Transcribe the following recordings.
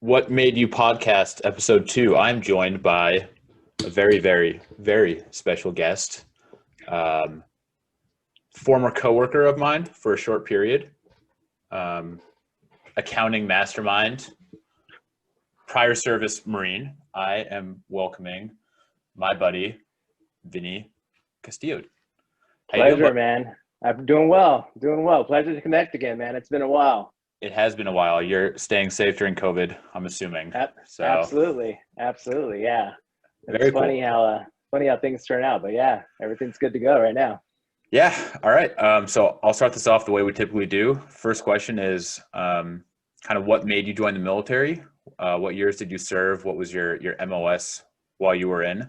What Made You Podcast, episode 2. I'm joined by a very, very, very special guest, um, former coworker of mine for a short period, um, accounting mastermind, prior service Marine. I am welcoming my buddy, Vinnie Castillo. How you doing, Pleasure, bud? man. I'm doing well. Doing well. Pleasure to connect again, man. It's been a while. It has been a while. You're staying safe during COVID, I'm assuming. So Absolutely. Absolutely. Yeah. It's very cool. funny how things turn out, but yeah, everything's good to go right now. Yeah. All right. So I'll start this off the way we typically do. First question is kind of what made you join the military? What years did you serve? What was your MOS while you were in?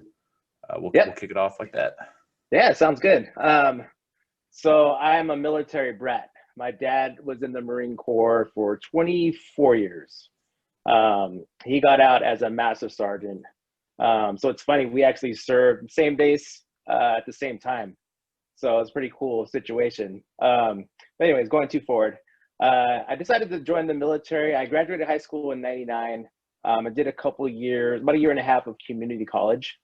We'll Yep. kick it off like that. Yeah, sounds good. So I'm a military brat. My dad was in the Marine Corps for 24 years. He got out as a master sergeant. So it's funny, we actually served same base at the same time. So it's a pretty cool situation. But anyways, going too forward, I decided to join the military. I graduated high school in '99. I did a couple years, about a year and a half of community college.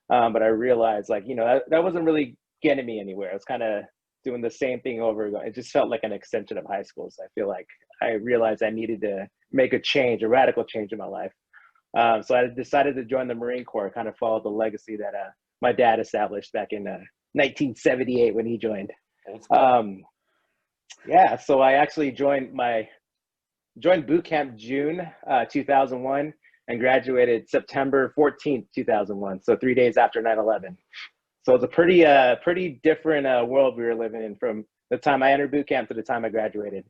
But I realized that wasn't really getting me anywhere. I was kind of doing the same thing over again. It just felt like an extension of high school. So I feel like I realized I needed to make a radical change in my life. So I decided to join the Marine Corps, kind of follow the legacy that my dad established back in 1978 when he joined. Yeah, so I actually joined boot camp June 2001 and graduated September 14th, 2001. So 3 days after 9/11. So it's a pretty different world we were living in from the time I entered boot camp to the time I graduated.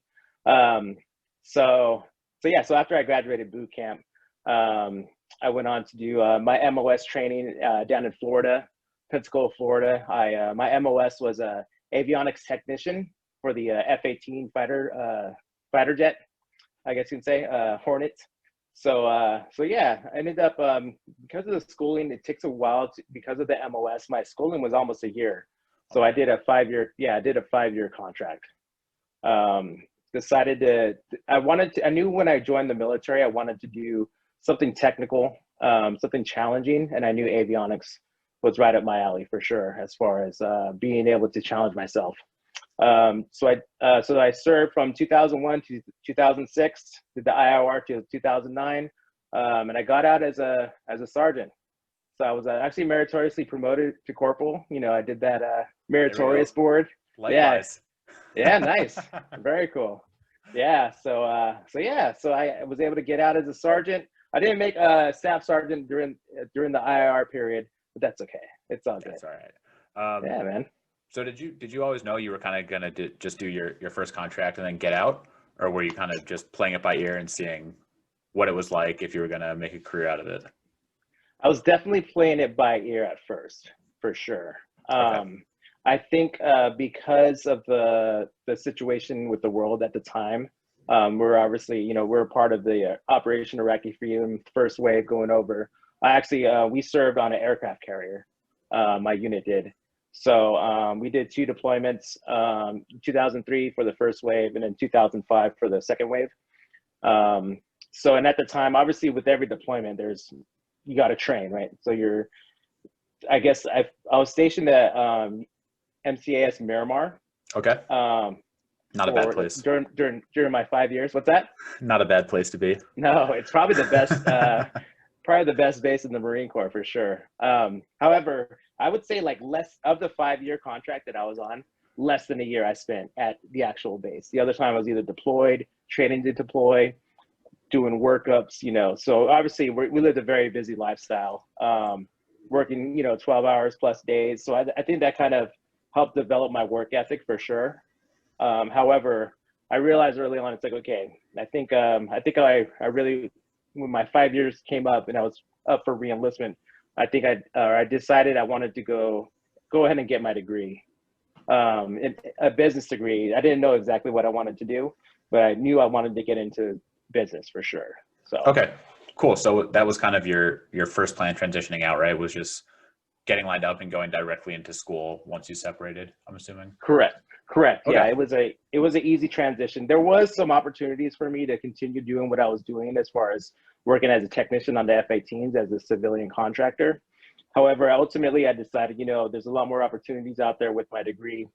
So after I graduated boot camp, I went on to do my MOS training down in Florida, Pensacola, Florida. My MOS was a avionics technician for the F-18 fighter jet, I guess you can say, Hornet. So yeah, I ended up because of the schooling, it takes a while because of the MOS. My schooling was almost a year, so I did a 5-year contract. I knew when I joined the military, I wanted to do something technical, something challenging, and I knew avionics was right up my alley for sure, as far as being able to challenge myself. So I served from 2001 to 2006, did the IOR to 2009, and I got out as a sergeant. So I was actually meritoriously promoted to corporal. I did that meritorious board. Likewise. Yeah, nice. Very cool. Yeah, so I was able to get out as a sergeant. I didn't make a staff sergeant during the IR period, but that's okay. It's all good. That's all right. Yeah, man. So did you always know you were kind of gonna just do your first contract and then get out, or were you kind of just playing it by ear and seeing what it was like if you were gonna make a career out of it? I was definitely playing it by ear at first, for sure. Okay. I think because of the situation with the world at the time, we're obviously, we're a part of the Operation Iraqi Freedom first wave going over. We served on an aircraft carrier. My unit did. So we did 2 deployments, 2003 for the first wave and then 2005 for the second wave. And at the time, obviously with every deployment, you got to train, right? So I was stationed at MCAS Miramar. Okay. Not a bad place. During my 5 years. What's that? Not a bad place to be. No, it's probably the best, probably the best base in the Marine Corps for sure. However, I would say like less of the 5-year contract that I was on, less than a year I spent at the actual base. The other time I was either deployed, training to deploy, doing workups, So obviously we lived a very busy lifestyle, working, 12 hours plus days. So I think that kind of helped develop my work ethic for sure. However, I realized early on, it's like, okay, I think I really, when my 5 years came up and I was up for re-enlistment, I think I decided I wanted to go ahead and get my degree, a business degree. I didn't know exactly what I wanted to do, but I knew I wanted to get into business for sure. So okay, cool. So that was kind of your first plan transitioning out, right? Was just getting lined up and going directly into school once you separated, I'm assuming. Correct. Correct. Yeah, Okay. it was an easy transition. There was some opportunities for me to continue doing what I was doing as far as working as a technician on the F-18s as a civilian contractor. However, ultimately, I decided, there's a lot more opportunities out there with my degree.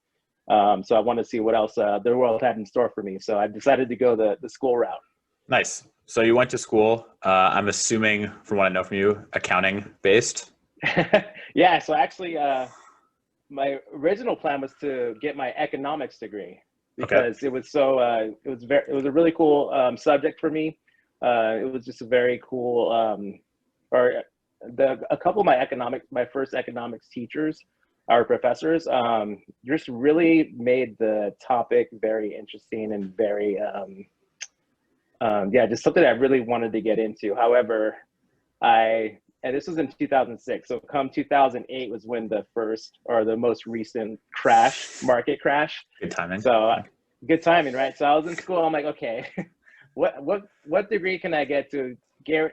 So I want to see what else the world had in store for me. So I decided to go the school route. Nice. So you went to school. I'm assuming, from what I know from you, accounting based. Yeah. So actually, my original plan was to get my economics degree Okay. because it was it was a really cool subject for me. It was just a very cool or a couple of my first economics teachers, our professors, just really made the topic very interesting and very yeah, just something I really wanted to get into. However, and this was in 2006. So come 2008 was when the first or the most recent market crash. Good timing. So good timing, right? So I was in school. I'm like, okay, what degree can I get to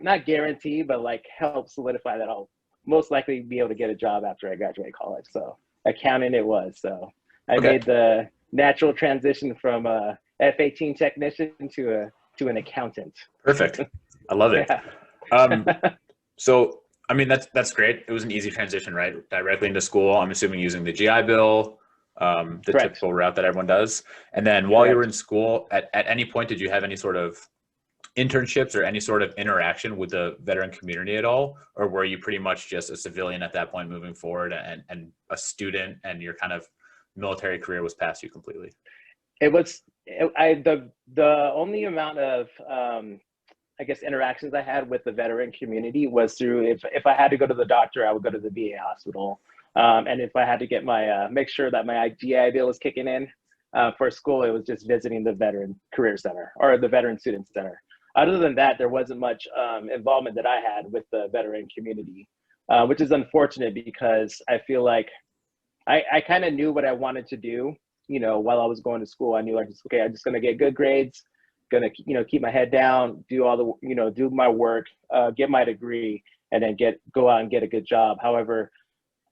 not guarantee, but like help solidify that I'll most likely be able to get a job after I graduate college. So accounting it was. So I Okay. made the natural transition from a F-18 technician to an accountant. Perfect. I love it. Yeah. So, I mean, that's great. It was an easy transition, right? Directly into school. I'm assuming using the GI Bill, the Correct. typical route that everyone does. And then while you were Correct. in school, at any point, did you have any sort of internships or any sort of interaction with the veteran community at all? Or were you pretty much just a civilian at that point moving forward and a student, and your kind of military career was past you completely? It was the only amount of I guess interactions I had with the veteran community was through if I had to go to the doctor, I would go to the VA hospital, and if I had to get my make sure that my GI Bill was kicking in for school, it was just visiting the Veteran Career Center or the Veteran Student Center. Other than that, there wasn't much involvement that I had with the veteran community, which is unfortunate because I feel like I kind of knew what I wanted to do. While I was going to school, I knew I'm just gonna get good grades, gonna keep my head down, do all the do my work, get my degree, and then go out and get a good job. However,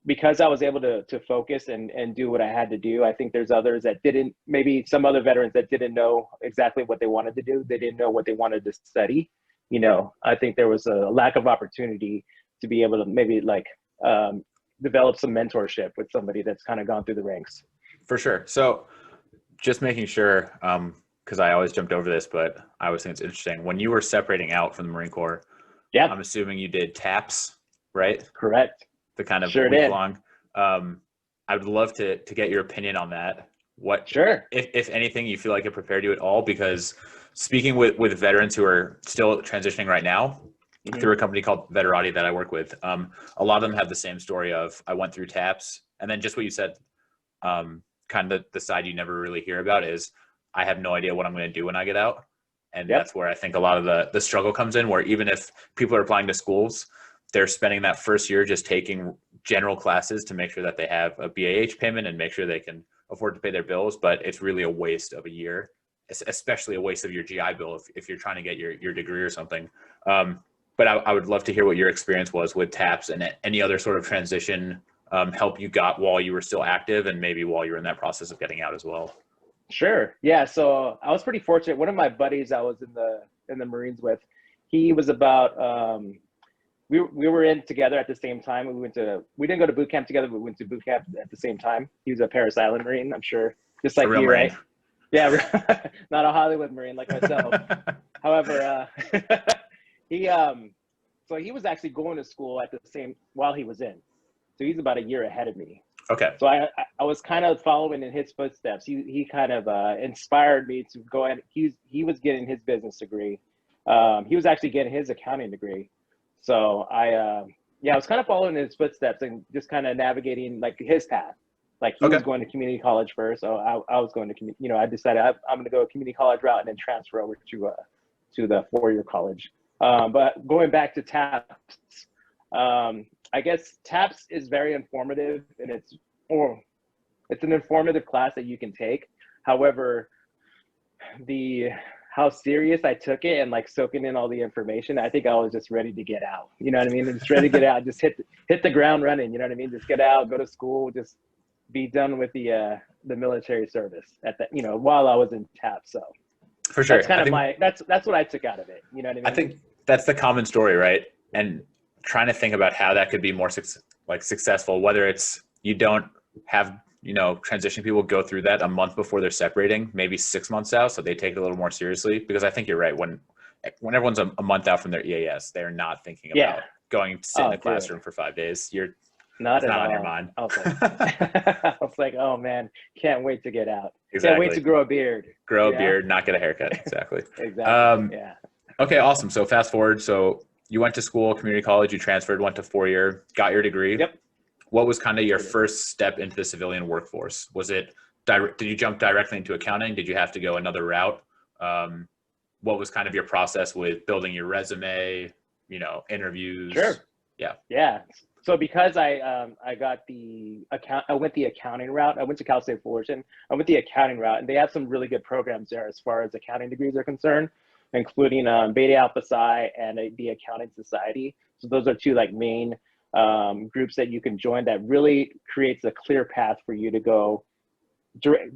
because I was able to focus and do what I had to do, I think there's others that didn't, maybe some other veterans that didn't know exactly what they wanted to do. They didn't know what they wanted to study. I think there was a lack of opportunity to be able to maybe like develop some mentorship with somebody that's kind of gone through the ranks. For sure. So just making sure, because I always jumped over this, but I always think it's interesting. When you were separating out from the Marine Corps, Yeah, I'm assuming you did TAPS, right? correct. The kind of Sure week did. long. I would love to get your opinion on that. What, Sure. if anything, you feel like it prepared you at all? Because speaking with veterans who are still transitioning right now through a company called Veterati that I work with, a lot of them have the same story of I went through TAPS, and then just what you said, kind of the side you never really hear about is I have no idea what I'm going to do when I get out. And Yep. that's where I think a lot of the struggle comes in, where even if people are applying to schools, they're spending that first year just taking general classes to make sure that they have a BAH payment and make sure they can afford to pay their bills. But it's really a waste of a year, especially a waste of your GI Bill if you're trying to get your degree or something. But I would love to hear what your experience was with TAPS and any other sort of transition help you got while you were still active and maybe while you were in that process of getting out as well. Sure. Yeah. So I was pretty fortunate. One of my buddies I was in the Marines with, he was about we were in together at the same time. We didn't go to boot camp together, but we went to boot camp at the same time. He was a Paris Island Marine, I'm sure. Just like A real you, Marine. right? Yeah, not a Hollywood Marine like myself. However, he so he was actually going to school at the same while he was in. So he's about a year ahead of me. Okay. So I was kind of following in his footsteps. He kind of inspired me to go ahead. He was getting his business degree. He was actually getting his accounting degree. So I was kind of following in his footsteps and just kind of navigating like his path. Like he was going to community college first, so I was going to I decided I'm going to go a community college route and then transfer over to the 4-year college. But going back to TAPS, I guess TAPS is very informative, and it's an informative class that you can take. However, how serious I took it and like soaking in all the information, I think I was just ready to get out. You know what I mean? And just ready to get out, just hit the ground running. You know what I mean? Just get out, go to school, just be done with the the military service at that, while I was in TAP. So For sure. that's kind of that's what I took out of it. You know what I mean? I think that's the common story, right? And trying to think about how that could be more successful, whether it's you don't have, transition people go through that a month before they're separating, maybe 6 months out. So they take it a little more seriously, because I think you're right. When everyone's a month out from their EAS, they're not thinking about going to sit in a classroom for 5 days. Not it's at not all on your mind. I was like, I was like, oh man, can't wait to get out. Exactly. Can't wait to grow a beard. Grow a beard, not get a haircut. Exactly. Exactly. Yeah. Okay, awesome. So fast forward. So you went to school, community college, you transferred, went to 4-year, got your degree. Yep. What was kind of your first step into the civilian workforce? Was it did you jump directly into accounting? Did you have to go another route? What was kind of your process with building your resume, interviews? Sure. Yeah. Yeah. So because I went the accounting route. I went to Cal State Fullerton. I went the accounting route, and they have some really good programs there as far as accounting degrees are concerned, including Beta Alpha Psi and the Accounting Society. So those are two main groups that you can join that really creates a clear path for you to go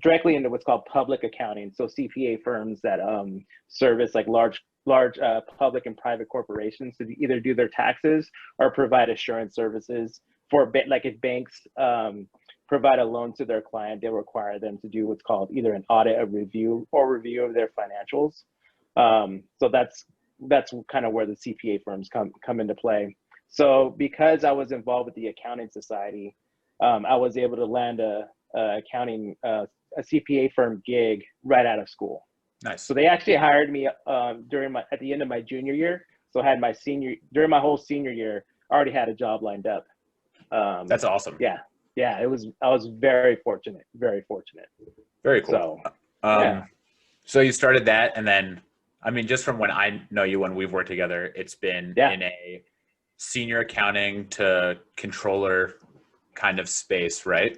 directly into what's called public accounting. So CPA firms that service large public and private corporations to either do their taxes or provide assurance services for if banks provide a loan to their client, they require them to do what's called either an audit, a review, or review of their financials. So that's kind of where the CPA firms come into play. So because I was involved with the Accounting Society, I was able to land a CPA firm gig right out of school. Nice. So they actually hired me at the end of my junior year. So I had during my whole senior year, I already had a job lined up. That's awesome. Yeah. I was very fortunate. Very fortunate. Very cool. So, so you started that, and then, just from when I know you, when we've worked together, it's been in a senior accounting to controller kind of space, right?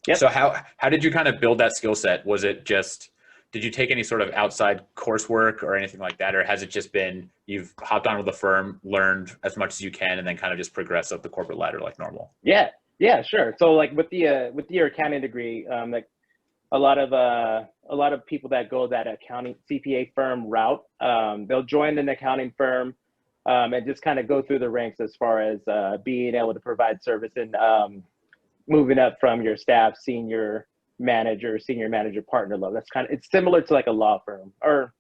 Yep. So how did you kind of build that skill set? Was it just, did you take any sort of outside coursework or anything like that? Or has it just been, you've hopped onto the firm, learned as much as you can, and then kind of just progressed up the corporate ladder like normal? Yeah, sure. So with your accounting degree, a lot of people that go that accounting CPA firm route, they'll join an accounting firm and just kind of go through the ranks as far as being able to provide service and moving up from your staff, senior manager, partner level. It's similar to a law firm, or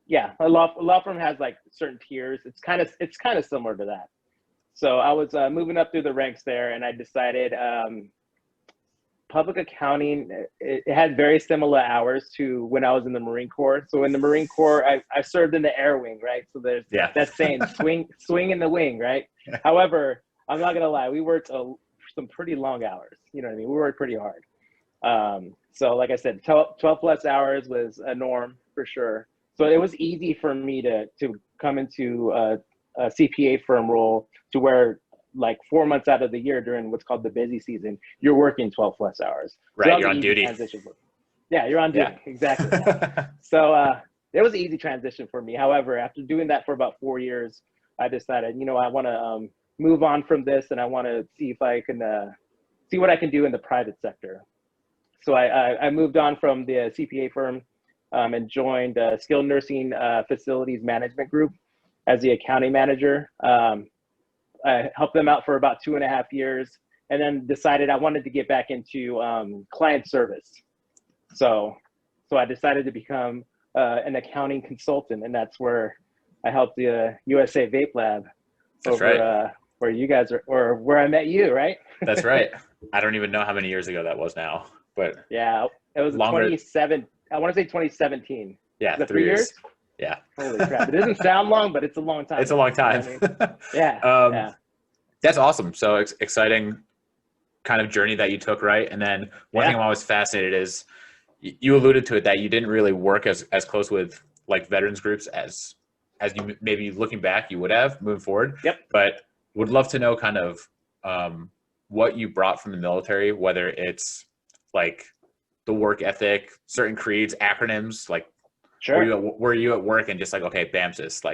a law firm has certain tiers. It's kind of similar to that. So I was moving up through the ranks there, and I decided public accounting, it had very similar hours to when I was in the Marine Corps. So in the Marine Corps, I served in the air wing, right? So there's that saying, swing in the wing, right? Yeah. However, I'm not gonna lie, we worked some pretty long hours. You know what I mean? We worked pretty hard. So like I said, 12 plus hours was a norm for sure. So it was easy for me to come into a CPA firm role to where 4 months out of the year during what's called the busy season, you're working 12 plus hours. Right, so you're on duty. Yeah, you're on duty. Yeah. Exactly. Yeah. So it was an easy transition for me. However, after doing that for about 4 years, I decided, I want to move on from this, and I want to see if I can see what I can do in the private sector. So I moved on from the CPA firm and joined a skilled nursing facilities management group as the accounting manager. I helped them out for about 2.5 years, and then decided I wanted to get back into client service. So I decided to become an accounting consultant, and that's where I helped the USA Vape Lab where you guys are, or where I met you, right? That's right. I don't even know how many years ago that was now, but yeah, it was longer. 27. I want to say 2017. Yeah, 3 years. Yeah. Holy crap! It doesn't sound long, but it's a long time. It's a long time. You know I mean? Yeah. That's awesome. So exciting kind of journey that you took, right? And then one thing I'm always fascinated is you alluded to it, that you didn't really work as close with veterans groups as you maybe looking back you would have moving forward. Yep. But would love to know kind of what you brought from the military, whether it's the work ethic, certain creeds, acronyms, Sure. Were you at work and just okay, BAMSIS,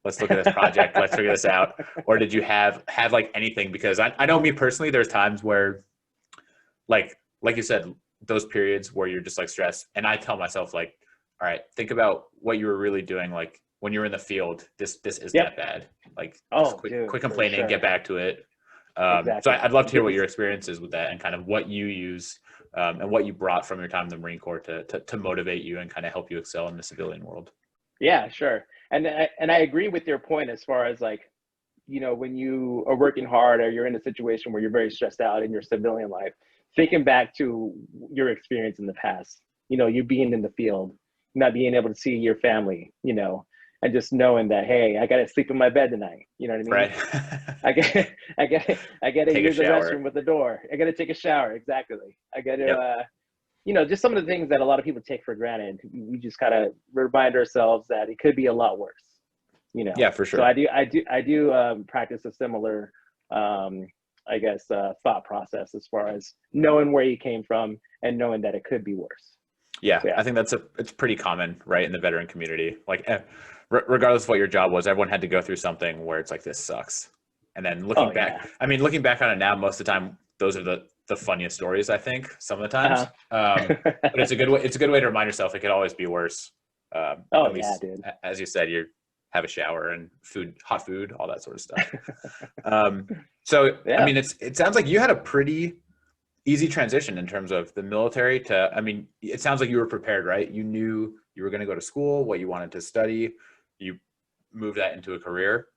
let's look at this project, let's figure this out? Or did you have anything? Because I know me personally, there's times where, like you said, those periods where you're just like stressed, and I tell myself like, all right, think about what you were really doing. Like when you're in the field, this isn't Yep. that bad. Like just Oh, quit dude, for complaining, sure. get back to it. So Exactly. I'd love to hear what Because your experience is with that and kind of what you use and what you brought from your time in the Marine Corps to motivate you and kind of help you excel in the civilian world. yeah, sure. And I agree with your point as far as like, when you are working hard or you're in a situation where you're very stressed out in your civilian life, thinking back to your experience in the past, you being in the field, not being able to see your family, and just knowing that, hey, I got to sleep in my bed tonight. You know what I mean? Right. I got to Take a use the shower. restroom with the door. I got to take a shower. Exactly. I got to, Yep. just some of the things that a lot of people take for granted. We just gotta remind ourselves that it could be a lot worse. Yeah, for So sure. I do practice a similar, I guess, thought process as far as knowing where you came from and knowing that it could be worse. Yeah, So, yeah. I think it's pretty common, right, in the veteran community. Like, regardless of what your job was, everyone had to go through something where it's like this sucks. And then Oh looking yeah. back, I mean, looking back on it now, most of the time, those are the funniest stories. I think some of the times, Uh-huh. but it's a good way. It's a good way to remind yourself it could always be worse. Oh At yeah, least, dude. as you said, you have a shower and hot food, all that sort of stuff. So, I Yeah. mean, it sounds like you had a pretty easy transition in terms of the military to, I mean, it sounds like you were prepared, right? You knew you were going to go to school, what you wanted to study. You moved that into a career.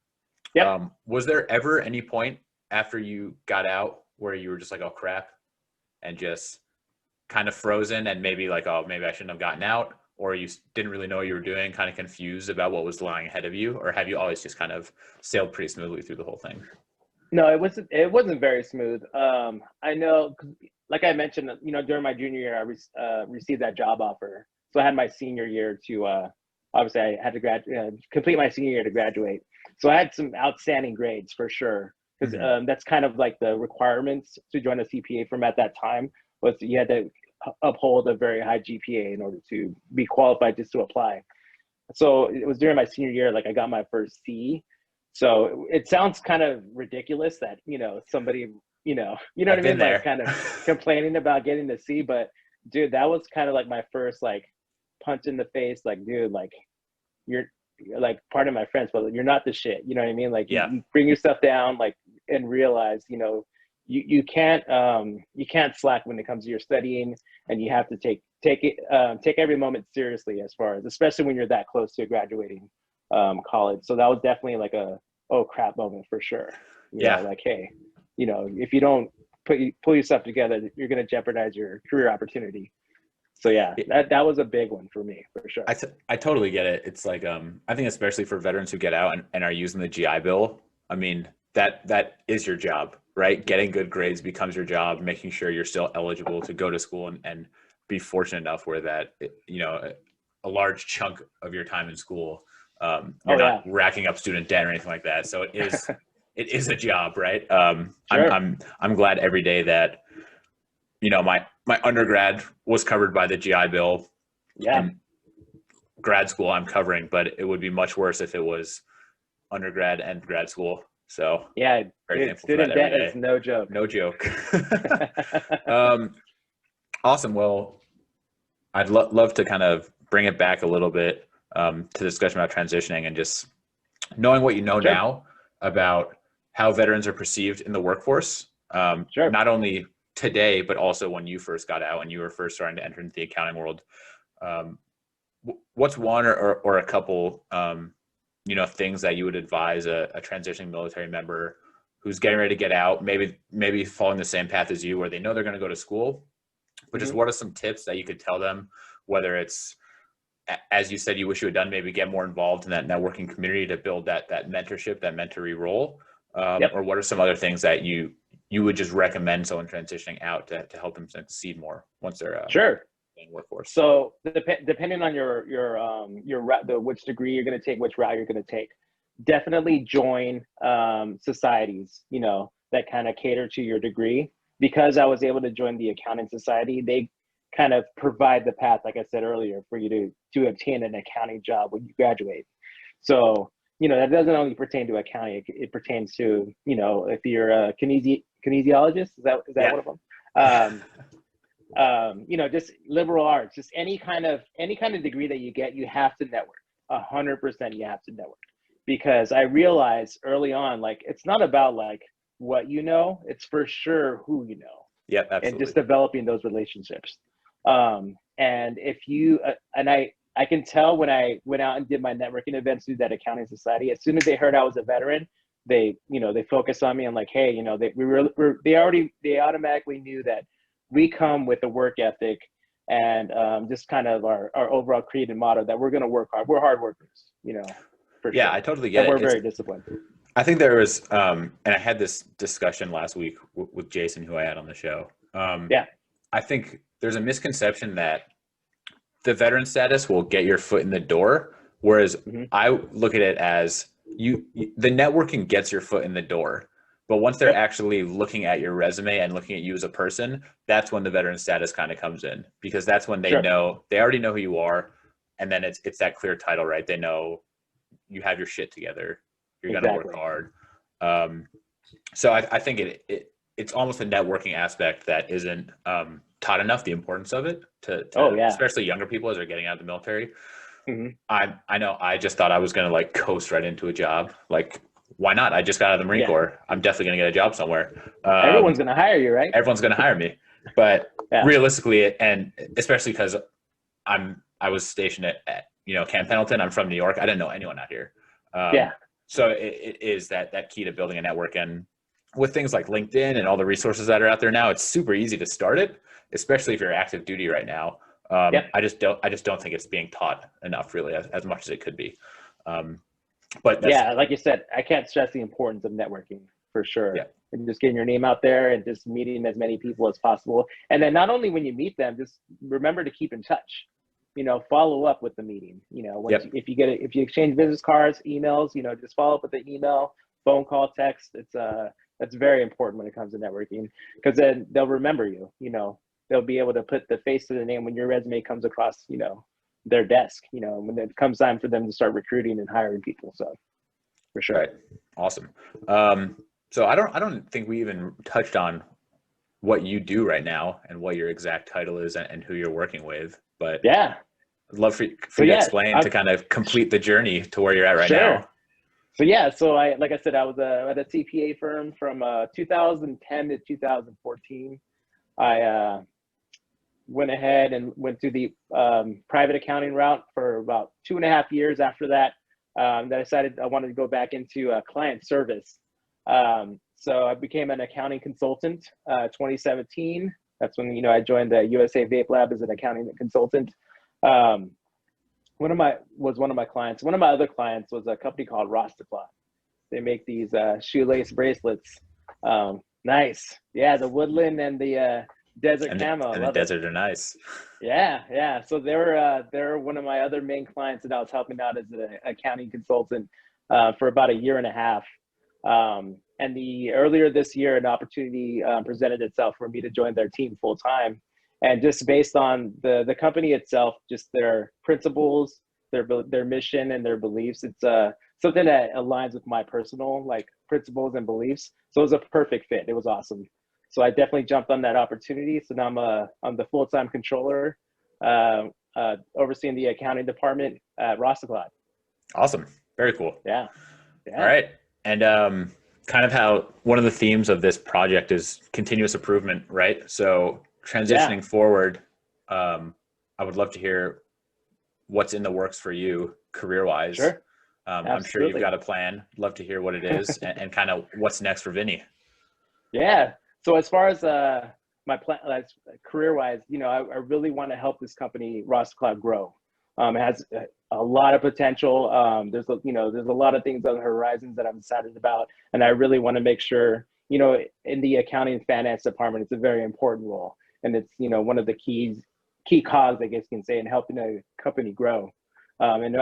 Yep. Was there ever any point after you got out where you were just like, oh crap, and just kind of frozen and maybe like, oh, maybe I shouldn't have gotten out, or you didn't really know what you were doing, kind of confused about what was lying ahead of you, or have you always just kind of sailed pretty smoothly through the whole thing? No, it wasn't. It wasn't very smooth. I know, like I mentioned, during my junior year, I received that job offer. So I had my senior year to. Obviously, I had to complete my senior year to graduate. So I had some outstanding grades for sure, because Mm-hmm. that's kind of like the requirements to join a CPA firm at that time. Was you had to uphold a very high GPA in order to be qualified just to apply. So it was during my senior year, like I got my first C. So it sounds kind of ridiculous that, somebody, what I've I been mean? Like there. kind of complaining about getting the C, but dude, that was kind of like my first like punch in the face. Like, dude, like you're like, pardon my French, but you're not the shit. You know what I mean? Like Yeah. you bring yourself down, like, and realize, you can't slack when it comes to your studying, and you have to take every moment seriously, as far as, especially when you're that close to graduating college. So that was definitely like a oh crap moment for sure. Yeah. Like, hey, if you don't pull yourself together, you're going to jeopardize your career opportunity. So yeah, that was a big one for me for sure. I totally get it. It's like I think especially for veterans who get out and are using the GI Bill, I mean that is your job, right? Getting good grades becomes your job, making sure you're still eligible to go to school and be fortunate enough where that a large chunk of your time in school you're Oh not yeah. racking up student debt or anything like that. So it is a job, right? Sure. I'm glad every day that my undergrad was covered by the GI Bill Yeah. and grad school I'm covering, but it would be much worse if it was undergrad and grad school. So Yeah, very dude, thankful for that student every debt is day. no joke. No joke. um, awesome. Well, I'd love to kind of bring it back a little bit to discussion about transitioning and just knowing what you know Sure. now about how veterans are perceived in the workforce, Sure. not only today, but also when you first got out and you were first starting to enter into the accounting world. Um, what's one or a couple things that you would advise a transitioning military member who's getting ready to get out, maybe following the same path as you, where they know they're going to go to school, but just Mhm. what are some tips that you could tell them, whether it's, as you said, you wish you had done, maybe get more involved in that networking community to build that mentorship, that mentoring role, Yep. or what are some other things that you would just recommend someone transitioning out to help them succeed more once they're Sure. in workforce? So depending on your route, which degree you're going to take, which route you're going to take, definitely join societies, that kind of cater to your degree. Because I was able to join the accounting society, they kind of provide the path, like I said earlier, for you to obtain an accounting job when you graduate. So that doesn't only pertain to accounting; it pertains to, if you're a kinesiologist, is that Yeah. one of them? just liberal arts, just any kind of degree that you get, you have to network. 100% you have to network, because I realized early on, like, it's not about like what you know, it's for sure who you know. Yep, And just absolutely. developing those relationships. And if you, I can tell when I went out and did my networking events through that accounting society, as soon as they heard I was a veteran, they focused on me and like, hey, they automatically knew that we come with a work ethic and just kind of our overall creative motto that we're going to work hard. We're hard workers, for Yeah, sure. I totally And get we're it. very disciplined. I think there was, and I had this discussion last week with Jason, who I had on the show. Yeah. I think there's a misconception that the veteran status will get your foot in the door, whereas I look at it as the networking gets your foot in the door. But once they're actually looking at your resume and looking at you as a person, that's when the veteran status kind of comes in, because that's when they already know who you are. And then it's that clear title, right? They know you have your shit together. You're going to work hard. So I think it's almost a networking aspect that isn't taught enough, the importance of it to especially younger people as they're getting out of the military. I know I just thought I was going to like coast right into a job. Like, why not? I just got out of the Marine Corps. I'm definitely going to get a job somewhere. Everyone's going to hire you, right? Everyone's going to hire me. But realistically, and especially because I was stationed at Camp Pendleton. I'm from New York. I didn't know anyone out here. So it is that key to building a network. And with things like LinkedIn and all the resources that are out there now, it's super easy to start it, especially if you're active duty right now. I just don't think it's being taught enough, really, as much as it could be. But like you said, I can't stress the importance of networking, for sure. And just getting your name out there and just meeting as many people as possible. And then not only when you meet them, just remember to keep in touch. Follow up with the meeting. If you exchange business cards, emails, just follow up with the email, phone call, text. That's very important when it comes to networking, because then they'll remember you. They'll be able to put the face to the name when your resume comes across, their desk. When it comes time for them to start recruiting and hiring people. So, for sure. Right. Awesome. So I don't think we even touched on what you do right now and what your exact title is and who you're working with. But I'd love for you to explain, to kind of complete the journey to where you're at right now. So like I said, I was at a CPA firm from 2010 to 2014. I went ahead and went through the private accounting route for about 2.5 years. After that, I decided I wanted to go back into client service. So I became an accounting consultant 2017. That's when I joined the USA Vape Lab as an accounting consultant. One of my clients. One of my other clients was a company called Rostoclot. They make these shoelace bracelets. Nice. Yeah, the woodland and the desert camo. And the desert are nice. Yeah. So they're one of my other main clients that I was helping out as an accounting consultant for about 1.5 years. And earlier this year, an opportunity presented itself for me to join their team full time. And just based on the company itself, just their principles, their mission and their beliefs, it's something that aligns with my personal principles and beliefs. So it was a perfect fit. It was awesome. So I definitely jumped on that opportunity. So now I'm the full-time controller, overseeing the accounting department at Rostoclot. Awesome. Very cool. Yeah. All right. And kind of how one of the themes of this project is continuous improvement, right? So transitioning forward, I would love to hear what's in the works for you career-wise. Sure. I'm sure you've got a plan. Love to hear what it is and kind of what's next for Vinnie. Yeah. So as far as my plan, career-wise, I really want to help this company, Rostoclot, grow. It has a lot of potential. There's a lot of things on the horizons that I'm excited about, and I really want to make sure, in the accounting and finance department, it's a very important role, and it's one of the key cogs, I guess you can say, in helping a company grow, and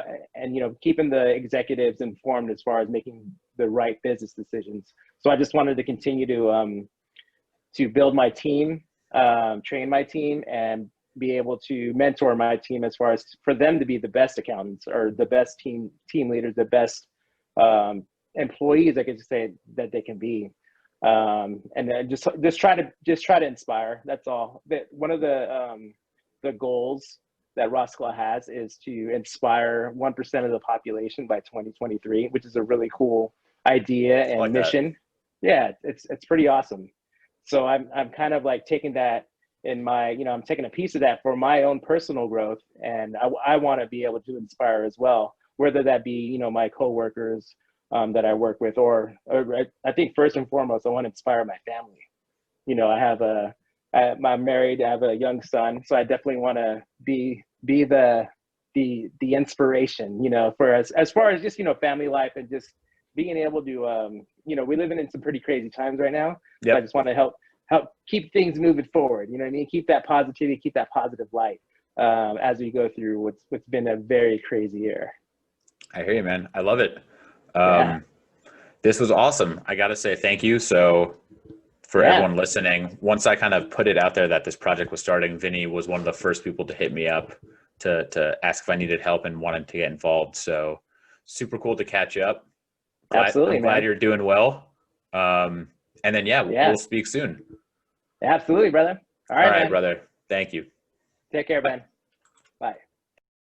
keeping the executives informed as far as making the right business decisions. So I just wanted to continue to build my team, train my team, and be able to mentor my team as far as for them to be the best accountants or the best team leaders, the best employees, I could say, that they can be. And then just try to inspire. That's all. One of the goals that Roscoe has is to inspire 1% of the population by 2023, which is a really cool idea and like mission. Yeah, it's pretty awesome. So I'm kind of like taking that in my, I'm taking a piece of that for my own personal growth, and I want to be able to inspire as well, whether that be my coworkers that I work with, or I think first and foremost I want to inspire my family. I'm married, I have a young son, so I definitely want to be the inspiration, for as far as just family life, and just being able to we live in some pretty crazy times right now. Yep. So I just want to help keep things moving forward. You know what I mean? Keep that positivity, keep that positive light as we go through what's been a very crazy year. I hear you, man. I love it. Yeah. This was awesome. I got to say thank you. So for everyone listening, once I kind of put it out there that this project was starting, Vinny was one of the first people to hit me up to ask if I needed help and wanted to get involved. So super cool to catch up. Absolutely, I'm glad man. you're doing well. And then, we'll speak soon. Absolutely, brother. All right, man. Brother. Thank you. Take care, man.